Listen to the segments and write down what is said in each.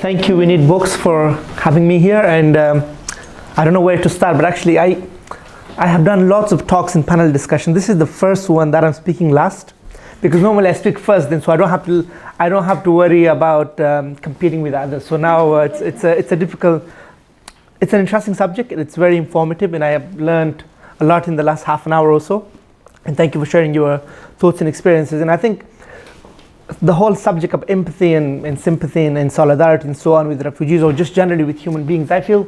Thank you, We Need Books, for having me here. And I don't know where to start, but actually I have done lots of talks and panel discussion. This is the first one that I'm speaking last, because normally I speak first, then so I don't have to worry about competing with others. So now it's an interesting subject. It's very informative, and I have learned a lot in the last half an hour or so. And thank you for sharing your thoughts and experiences. And I think the whole subject of empathy and sympathy and solidarity and so on with refugees, or just generally with human beings, I feel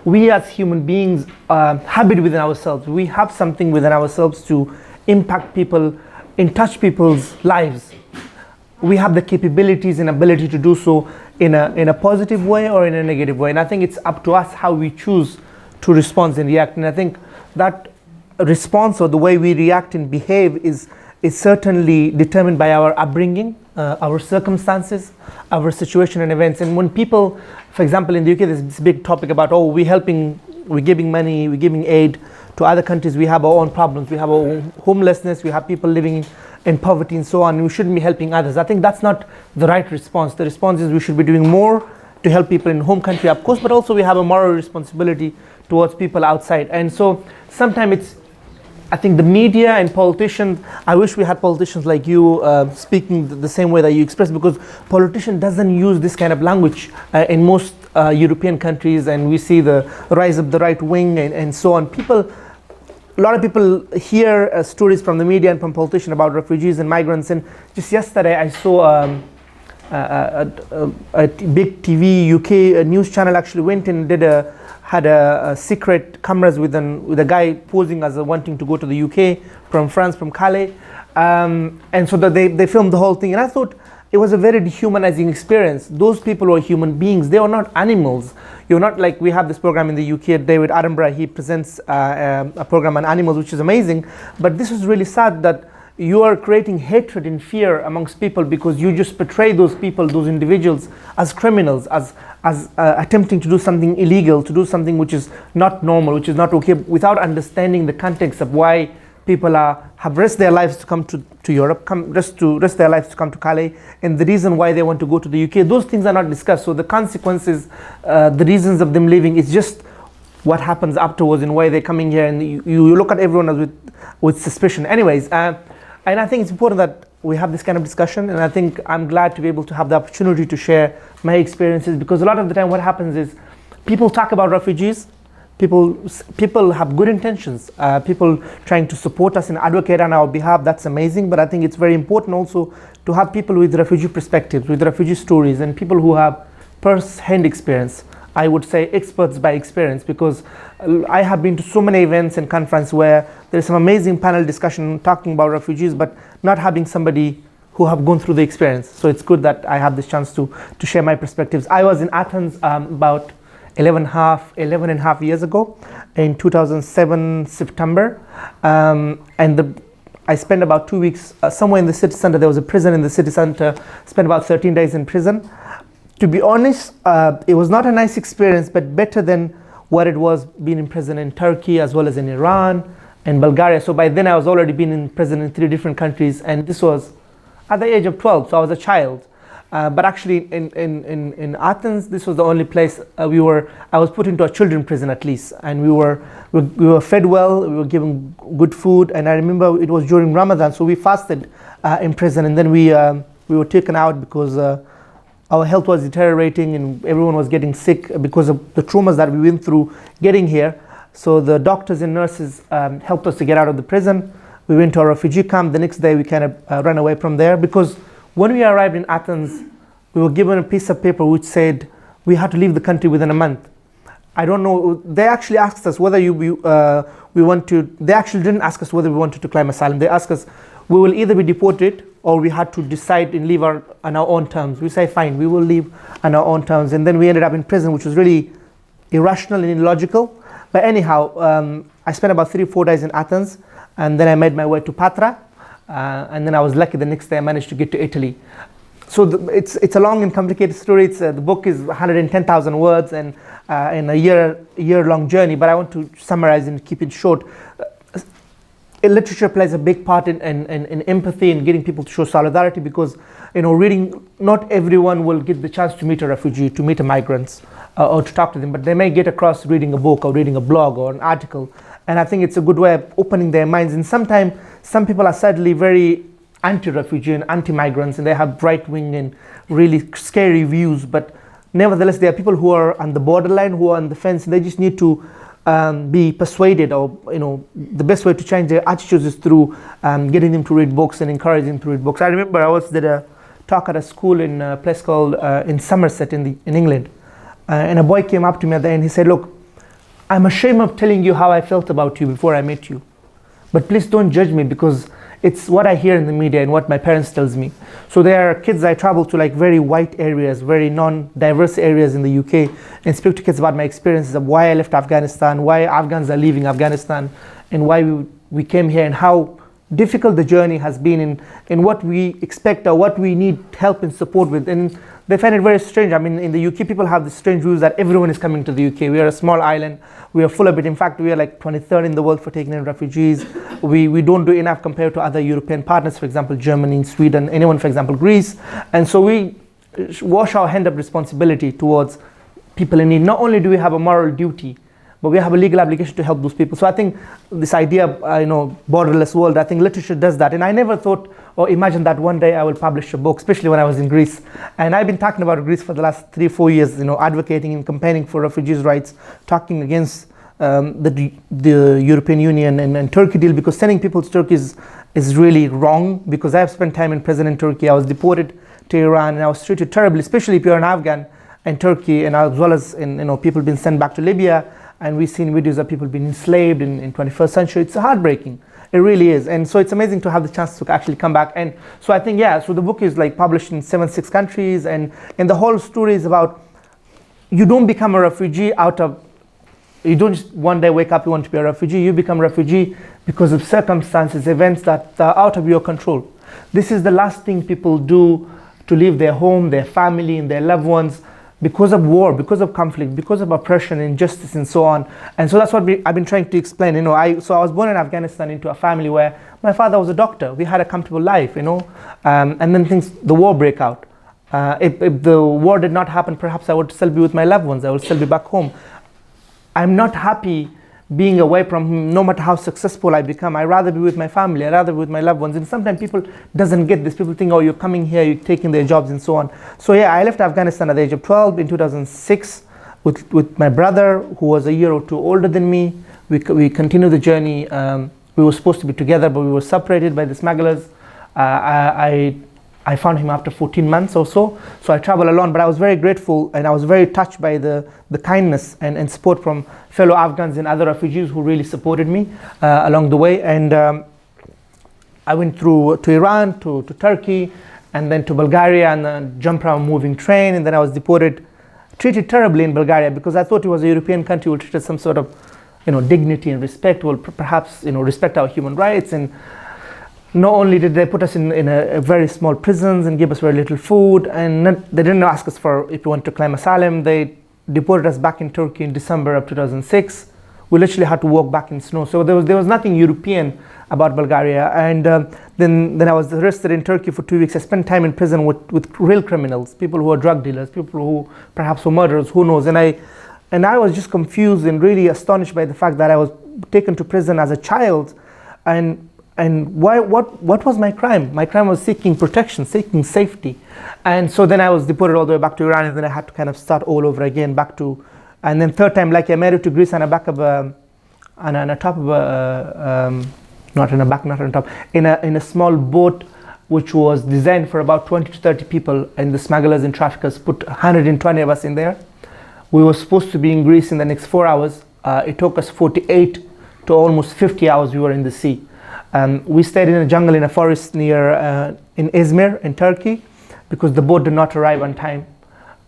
we as human beings have it within ourselves. We have something within ourselves to impact people and touch people's lives. We have the capabilities and ability to do so in a positive way or in a negative way. And I think it's up to us how we choose to respond and react. And I think that response, or the way we react and behave, is certainly determined by our upbringing, our circumstances, our situation and events. And when people, for example, in the UK, there's this big topic about, we're giving money, we're giving aid to other countries, we have our own problems, we have our own homelessness, we have people living in poverty and so on, and we shouldn't be helping others. I think that's not the right response. The response is we should be doing more to help people in home country, of course, but also we have a moral responsibility towards people outside. And so sometimes I think the media and politicians, I wish we had politicians like you speaking the same way that you express, because politician doesn't use this kind of language in most European countries, and we see the rise of the right wing and so on. A lot of people hear stories from the media and from politicians about refugees and migrants, and just yesterday I saw a big TV UK news channel actually went and had a secret cameras with a guy posing as wanting to go to the UK from France, from Calais, and so that they filmed the whole thing. And I thought it was a very dehumanizing experience. Those people are human beings. They are not animals. You're not like, we have this program in the UK, David Attenborough, he presents a program on animals, which is amazing. But this is really sad that you are creating hatred and fear amongst people because you just portray those people, those individuals, as criminals, as attempting to do something illegal, to do something which is not normal, which is not okay, without understanding the context of why people have risked their lives to come to Europe, risk their lives to come to Calais, and the reason why they want to go to the UK. Those things are not discussed. So the consequences, the reasons of them leaving, is just what happens afterwards and why they're coming here, and you look at everyone with suspicion. Anyways, and I think it's important that we have this kind of discussion, and I think I'm glad to be able to have the opportunity to share my experiences, because a lot of the time what happens is people talk about refugees, people have good intentions, people trying to support us and advocate on our behalf. That's amazing, but I think it's very important also to have people with refugee perspectives, with refugee stories, and people who have first-hand experience. I would say experts by experience, because I have been to so many events and conferences where there's some amazing panel discussion talking about refugees, but not having somebody who have gone through the experience. So it's good that I have this chance to share my perspectives. I was in Athens about 11 and a half years ago, in 2007 September, and I spent about 2 weeks somewhere in the city center. There was a prison in the city center. Spent about 13 days in prison. To be honest, it was not a nice experience, but better than what it was being in prison in Turkey, as well as in Iran and Bulgaria. So by then I was already been in prison in 3 different countries, and this was at the age of 12, so I was a child. But actually in Athens, this was the only place I was put into a children's prison at least, and we were fed well, we were given good food, and I remember it was during Ramadan, so we fasted in prison, and then we were taken out because our health was deteriorating and everyone was getting sick because of the traumas that we went through getting here. So the doctors and nurses helped us to get out of the prison. We went to a refugee camp. The next day we kind of ran away from there, because when we arrived in Athens, we were given a piece of paper which said we had to leave the country within a month. I don't know, they actually asked us whether they actually didn't ask us whether we wanted to claim asylum. They asked us, we will either be deported or we had to decide and leave on our own terms. We say, fine, we will leave on our own terms. And then we ended up in prison, which was really irrational and illogical. But anyhow, I spent about 3 or 4 days in Athens, and then I made my way to Patra. And then I was lucky the next day I managed to get to Italy. So it's a long and complicated story. The book is 110,000 words and in a year-long journey, but I want to summarize and keep it short. literature plays a big part in empathy and getting people to show solidarity, because reading, not everyone will get the chance to meet a refugee, to meet a migrants, or to talk to them, but they may get across reading a book or reading a blog or an article. And I think it's a good way of opening their minds. And sometimes some people are sadly very anti-refugee and anti-migrants, and they have right-wing and really scary views, but nevertheless there are people who are on the borderline, who are on the fence, and they just need to be persuaded, or the best way to change their attitudes is through getting them to read books and encouraging them to read books. I remember I did a talk at a school in a place called in Somerset in England, and a boy came up to me at the end. He said, "Look, I'm ashamed of telling you how I felt about you before I met you, but please don't judge me, because it's what I hear in the media and what my parents tells me." So there are kids, I travel to like very white areas, very non-diverse areas in the UK, and speak to kids about my experiences of why I left Afghanistan, why Afghans are leaving Afghanistan, and why we came here, and how difficult the journey has been, in what we expect or what we need help and support with. And they find it very strange. I mean, in the UK, people have this strange views that everyone is coming to the UK. We are a small island. We are full of it. In fact, we are like 23rd in the world for taking in refugees. We don't do enough compared to other European partners, for example, Germany, Sweden, anyone, for example, Greece. And so we wash our hand of responsibility towards people in need. Not only do we have a moral duty, but we have a legal obligation to help those people. So I think this idea of, borderless world, I think literature does that. And I never thought or imagined that one day I will publish a book, especially when I was in Greece. And I've been talking about Greece for the last 3-4 years, advocating and campaigning for refugees' rights, talking against the European Union and Turkey deal, because sending people to Turkey is really wrong, because I have spent time in prison in Turkey. I was deported to Iran, and I was treated terribly, especially if you're an Afghan in Turkey, and as well as people being sent back to Libya. And we've seen videos of people being enslaved in 21st century. It's heartbreaking. It really is. And so it's amazing to have the chance to actually come back. And so I think, so the book is like published in 76 countries. And the whole story is about, you don't become a refugee you don't just one day wake up, you want to be a refugee. You become a refugee because of circumstances, events that are out of your control. This is the last thing people do to leave their home, their family, and their loved ones, because of war, because of conflict, because of oppression, injustice, and so on. And so that's what I've been trying to explain. I was born in Afghanistan into a family where my father was a doctor. We had a comfortable life, and then the war break out. If the war did not happen, perhaps I would still be with my loved ones. I would still be back home. I'm not happy being away from him, no matter how successful I become. I'd rather be with my family. I'd rather be with my loved ones. And sometimes people doesn't get this. People think, oh, you're coming here, you're taking their jobs and so on. So I left Afghanistan at the age of 12 in 2006 with my brother, who was a year or two older than me. We continued the journey. We were supposed to be together, but we were separated by the smugglers. I found him after 14 months or so. So I traveled alone, but I was very grateful, and I was very touched by the kindness and support from fellow Afghans and other refugees who really supported me along the way. And I went to Iran, to Turkey, and then to Bulgaria, and then jumped around a moving train. And then I was deported, treated terribly in Bulgaria, because I thought it was a European country, will treat us some sort of dignity and respect, will perhaps respect our human rights. And not only did they put us in a very small prisons and give us very little food, and they didn't ask us for if we want to claim asylum. They deported us back in Turkey in December of 2006. We literally had to walk back in snow. So there was nothing European about Bulgaria. And then I was arrested in Turkey for 2 weeks. I spent time in prison with real criminals, people who are drug dealers, people who perhaps were murderers, who knows. And I was just confused and really astonished by the fact that I was taken to prison as a child. And what was my crime? My crime was seeking protection, seeking safety. And so then I was deported all the way back to Iran, and then I had to kind of start all over again, and then third time, like I made it to Greece on the back of on a top of not in the back, not on top, in a small boat, which was designed for about 20 to 30 people, and the smugglers and traffickers put 120 of us in there. We were supposed to be in Greece in the next 4 hours. It took us 48 to almost 50 hours we were in the sea. We stayed in a jungle in a forest near in Izmir in Turkey, because the boat did not arrive on time.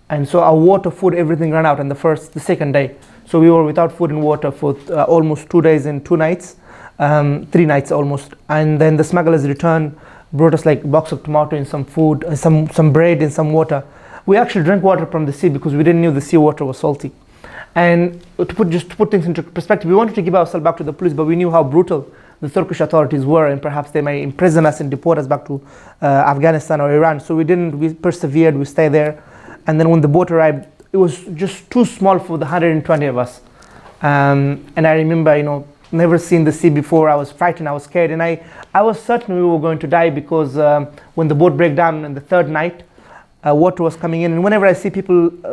And so our water, food, everything ran out on the second day. So we were without food and water for almost 2 days and 2 nights, 3 nights almost. And then the smugglers returned, brought us like a box of tomato and some food, some bread and some water. We actually drank water from the sea because we didn't know the seawater was salty. And to put things into perspective, we wanted to give ourselves back to the police, but we knew how brutal the Turkish authorities were, and perhaps they may imprison us and deport us back to Afghanistan or Iran. So we persevered, we stayed there. And then when the boat arrived, it was just too small for the 120 of us. And I remember, never seen the sea before. I was frightened, I was scared, and I was certain we were going to die because when the boat broke down on the third night, water was coming in. And whenever I see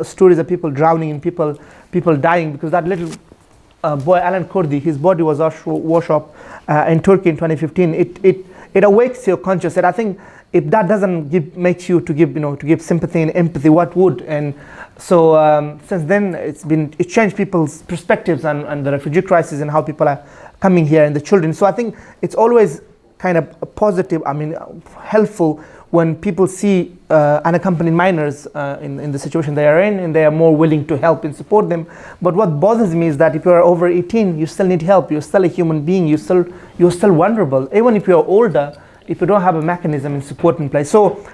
stories of people drowning and people dying, because that little boy, Alan Kurdi, his body was washed up in Turkey in 2015, it awakes your conscience. And I think if that doesn't make you to give sympathy and empathy, what would? And so since then, it changed people's perspectives on the refugee crisis and how people are coming here and the children. So I think it's always kind of positive, helpful when people see unaccompanied minors in the situation they are in, and they are more willing to help and support them. But what bothers me is that if you are over 18, you still need help. You're still a human being. You're still vulnerable, even if you're older. If you don't have a mechanism and support in place. So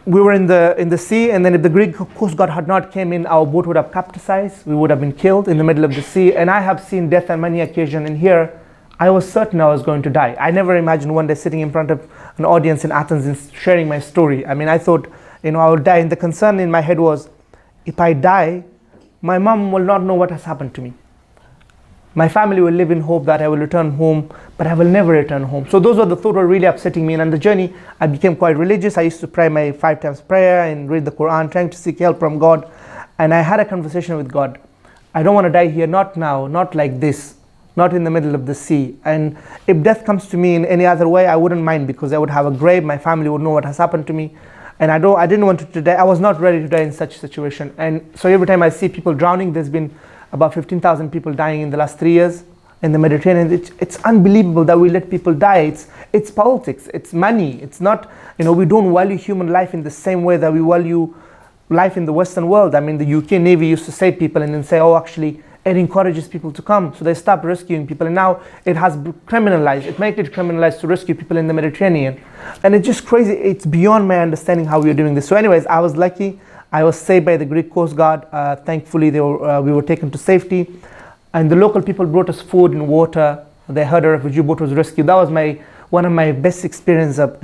we were in the sea, and then if the Greek Coast Guard had not came in, our boat would have capsized. We would have been killed in the middle of the sea. And I have seen death on many occasions, and here I was certain I was going to die. I never imagined one day sitting in front of an audience in Athens and sharing my story. I thought, I would die. And the concern in my head was, if I die, my mom will not know what has happened to me. My family will live in hope that I will return home, but I will never return home. So those were the thoughts were really upsetting me. And on the journey, I became quite religious. I used to pray my 5 times prayer and read the Quran, trying to seek help from God. And I had a conversation with God. I don't want to die here, not now, not like this, not in the middle of the sea. And if death comes to me in any other way, I wouldn't mind, because I would have a grave. My family would know what has happened to me. And I didn't want to die. I was not ready to die in such a situation. And so every time I see people drowning, there's been about 15,000 people dying in the last 3 years in the Mediterranean. It's unbelievable that we let people die. It's politics, it's money. It's not, we don't value human life in the same way that we value life in the Western world. The UK Navy used to save people and then say, oh, actually, it encourages people to come. So they stopped rescuing people, and now it has criminalized. It makes it criminalized to rescue people in the Mediterranean. And it's just crazy. It's beyond my understanding how we are doing this. So anyways, I was lucky. I was saved by the Greek Coast Guard. Thankfully, we were taken to safety. And the local people brought us food and water. They heard a refugee boat was rescued. That was one of my best experiences of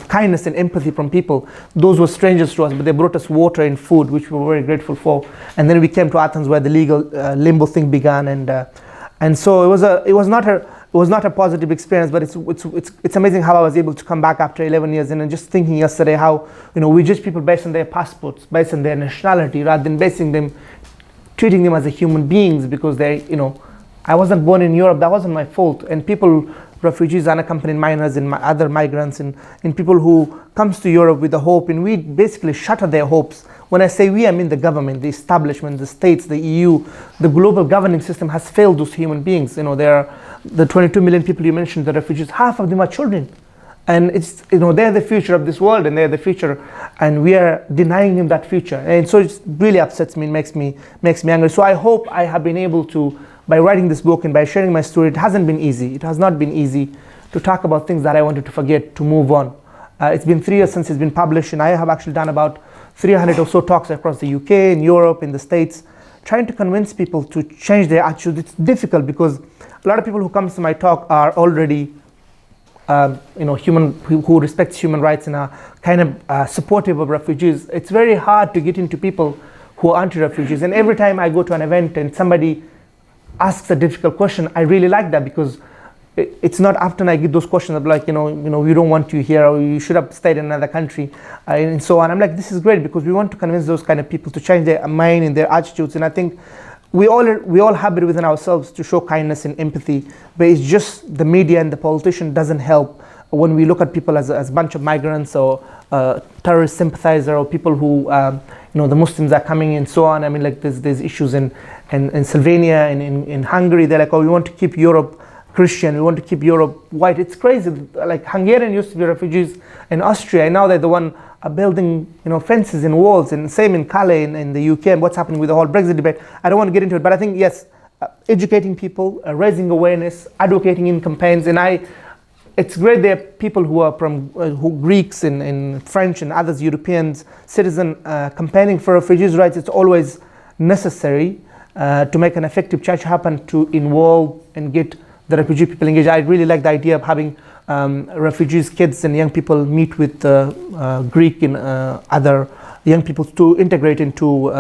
kindness and empathy from people. Those were strangers to us, but they brought us water and food, which we were very grateful for. And then we came to Athens, where the legal limbo thing began. And so it was not a positive experience, but it's amazing how I was able to come back after 11 years. And just thinking yesterday how we judge people based on their passports, based on their nationality, rather than treating them as a human beings, because I wasn't born in Europe. That wasn't my fault. And refugees, unaccompanied minors, and other migrants, and people who comes to Europe with a hope, and we basically shatter their hopes. When I say we, I mean the government, the establishment, the states, the EU, the global governing system has failed those human beings. There are the 22 million people you mentioned, the refugees, half of them are children. And it's, they're the future of this world, and they're the future, and we are denying them that future. And so it really upsets me and makes me angry. So I hope I have been able to, by writing this book and by sharing my story, it hasn't been easy. It has not been easy to talk about things that I wanted to forget, to move on. It's been 3 years since it's been published, and I have actually done about 300 or so talks across the UK, in Europe, in the States, trying to convince people to change their attitude. It's difficult because a lot of people who come to my talk are already who respects human rights and are kind of supportive of refugees. It's very hard to get into people who are anti-refugees. And every time I go to an event and somebody asks a difficult question, I really like that, because it's not often I get those questions of like, we don't want you here, or you should have stayed in another country, and so on. I'm like, this is great, because we want to convince those kind of people to change their mind and their attitudes. And I think we all have it within ourselves to show kindness and empathy, but it's just the media and the politician doesn't help when we look at people as a bunch of migrants or terrorist sympathizer, or people who the Muslims are coming and so on. There's issues in Slovenia and in Hungary. They're like, oh, we want to keep Europe Christian, we want to keep Europe white. It's crazy. Like Hungarian used to be refugees in Austria, and now they're the one building fences and walls, and same in Calais in the UK, and what's happening with the whole Brexit debate. I don't want to get into it, but I think yes, educating people, raising awareness, advocating in campaigns, and it's great there are people who are from Greeks and French and others, Europeans, citizens campaigning for refugees' rights. It's always necessary to make an effective change happen, to involve and get the refugee people engage. I really like the idea of having refugees, kids and young people meet with Greek and other young people to integrate into,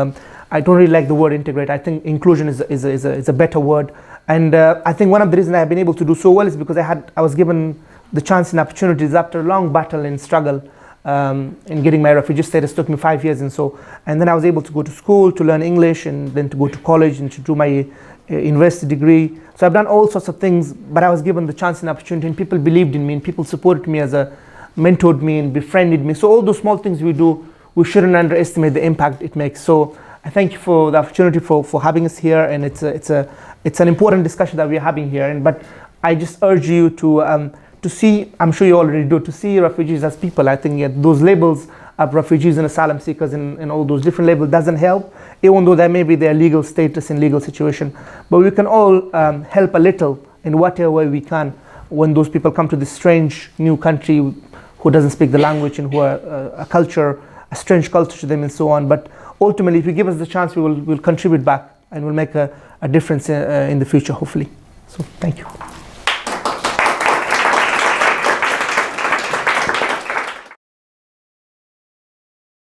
I don't really like the word integrate, I think inclusion is a better word. And I think one of the reasons I've been able to do so well is because I was given the chance and opportunities after a long battle and struggle in getting my refugee status. Took me 5 years, and then I was able to go to school to learn English, and then to go to college and to do my university degree. So I've done all sorts of things, but I was given the chance and opportunity, and people believed in me, and people supported me mentored me and befriended me. So all those small things we do, we shouldn't underestimate the impact it makes. So I thank you for the opportunity for having us here, and it's an important discussion that we're having here. But I just urge you to see, I'm sure you already do, to see refugees as people. I think those labels of refugees and asylum seekers and all those different labels doesn't help, even though that may be their legal status and legal situation. But we can all help a little in whatever way we can when those people come to this strange new country who doesn't speak the language and who are a strange culture to them and so on. But ultimately, if you give us the chance, we'll contribute back and we'll make a difference in the future, hopefully. So thank you.